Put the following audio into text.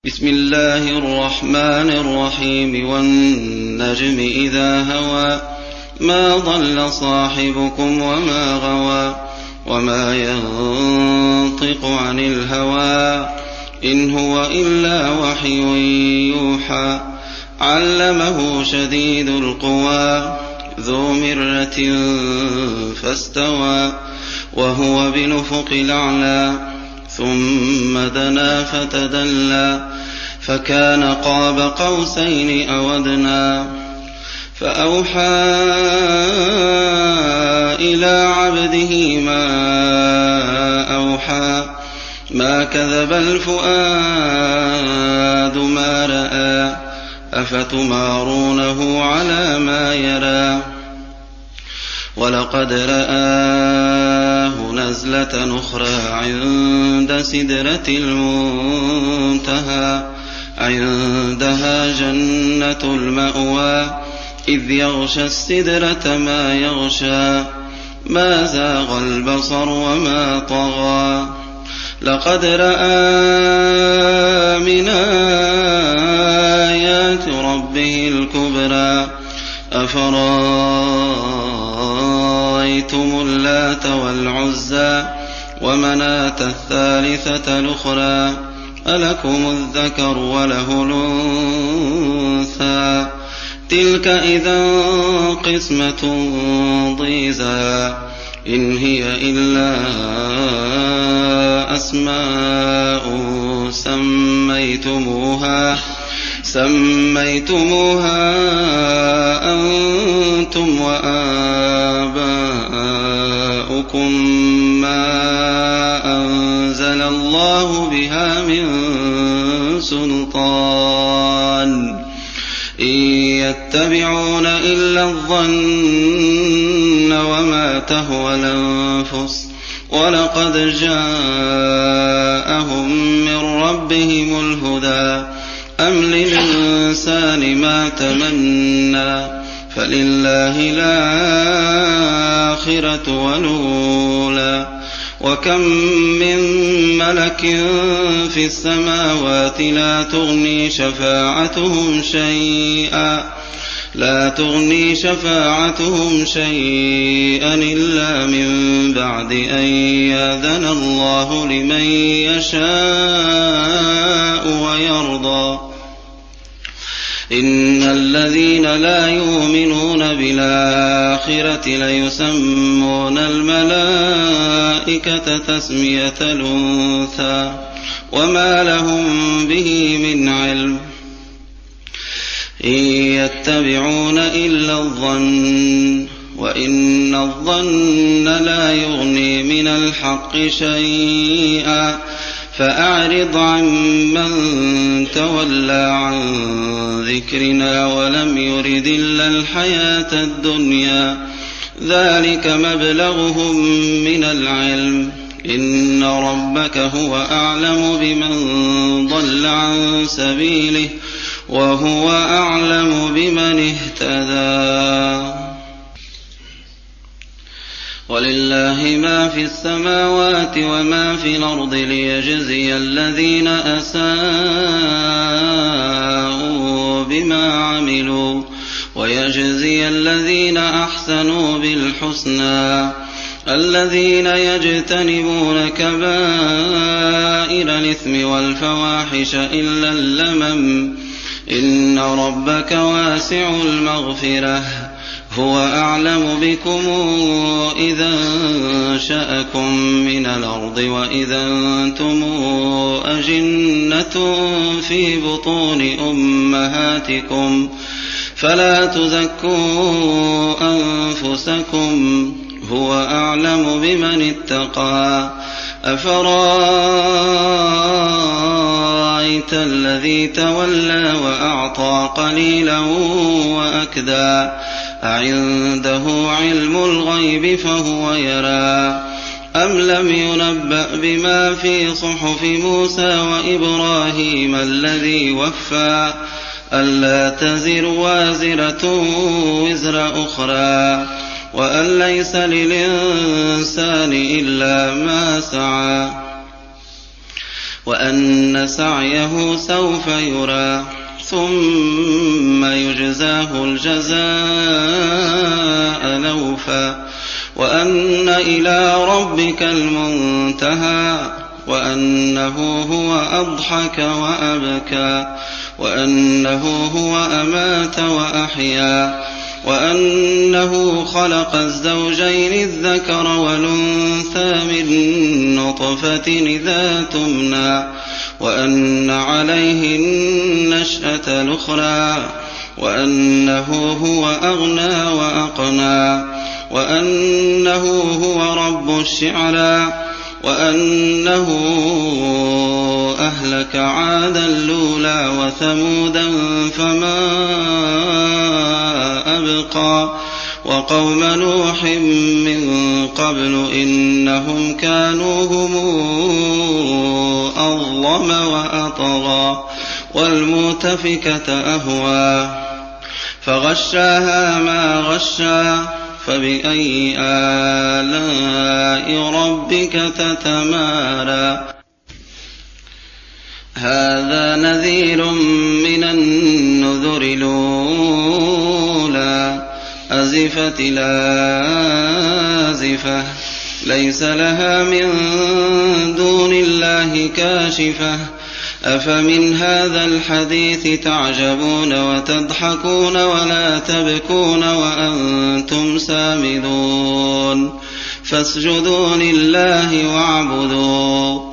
بسم الله الرحمن الرحيم والنجم إذا هوى ما ضل صاحبكم وما غوى وما ينطق عن الهوى إن هو إلا وحي يوحى علمه شديد القوى ذو مرة فاستوى وهو بالأفق الأعلى ثم دنا فتدلى فكان قاب قوسين أو أدنى فأوحى إلى عبده ما أوحى ما كذب الفؤاد ما رأى أفتمارونه على ما يرى ولقد رآه نزلة أخرى عند سدرة المنتهى عندها جنة المأوى إذ يغشى السدرة ما يغشى ما زاغ البصر وما طغى لقد رأى من آيات ربه الكبرى أفرأيتم اللات والعزى ومناة الثالثة الأخرى ألكم الذكر وله الأنثى تلك إذا قسمة ضيزى إن هي إلا أسماء سميتموها أنتم وآباؤكم ما أنزل الله بها من سلطان إن يتبعون إلا الظن وما تهوى الأنفس ولقد جاءهم من ربهم الهدى أم للإنسان ما تمنى فلله الآخرة والأولى وكم من ملك في السماوات لا تغني شفاعتهم شيئا إلا من بعد أن يأذن الله لمن يشاء ويرضى إن الذين لا يؤمنون بالآخرة ليسمون الملائكة تسمية الأنثى وما لهم به من علم إن يتبعون إلا الظن وإن الظن لا يغني من الحق شيئا فأعرض عن من تولى عن ذكرنا ولم يرد إلا الحياة الدنيا ذلك مبلغهم من العلم إن ربك هو أعلم بمن ضل عن سبيله وهو أعلم بمن اهتدى ولله ما في السماوات وما في الأرض ليجزي الذين أساءوا بما عملوا ويجزي الذين أحسنوا بالحسنى الذين يجتنبون كبائر الإثم والفواحش إلا اللمم إن ربك واسع المغفرة هو أعلم بكم إذا أنشأكم من الأرض وإذا أنتم أجنة في بطون أمهاتكم فلا تزكوا أنفسكم هو أعلم بمن اتقى أفرأيت الذي تولى وأعطى قليلا وأكدى أعنده علم الغيب فهو يرى أم لم ينبأ بما في صحف موسى وإبراهيم الذي وفى ألا تزر وازرة وزر أخرى وأن ليس للإنسان إلا ما سعى وأن سعيه سوف يرى ثم يجزاه الجزاء الأوفى وأن إلى ربك المنتهى وأنه هو أضحك وأبكى وأنه هو أمات وأحيا وأنه خلق الزوجين الذكر والأنثى من نطفة إذا تمنى وأن عليه النشأة الأخرى وأنه هو أغنى وأقنى وأنه هو رب الشعرى وأنه أهلك عادا الأولى وثمودا فما أبقى وقوم نوح من قبل إنهم كانوا هم أظلم وأطغى والمؤتفكة أهوى فغشاها ما غشى فبأي آلاء ربك تتمارى هذا نذير من النذر الأولى أزفت الآزفة ليس لها من دون الله كاشفة أفمن هذا الحديث تعجبون وتضحكون ولا تبكون وأنتم سامدون فاسجدوا لله واعبدوا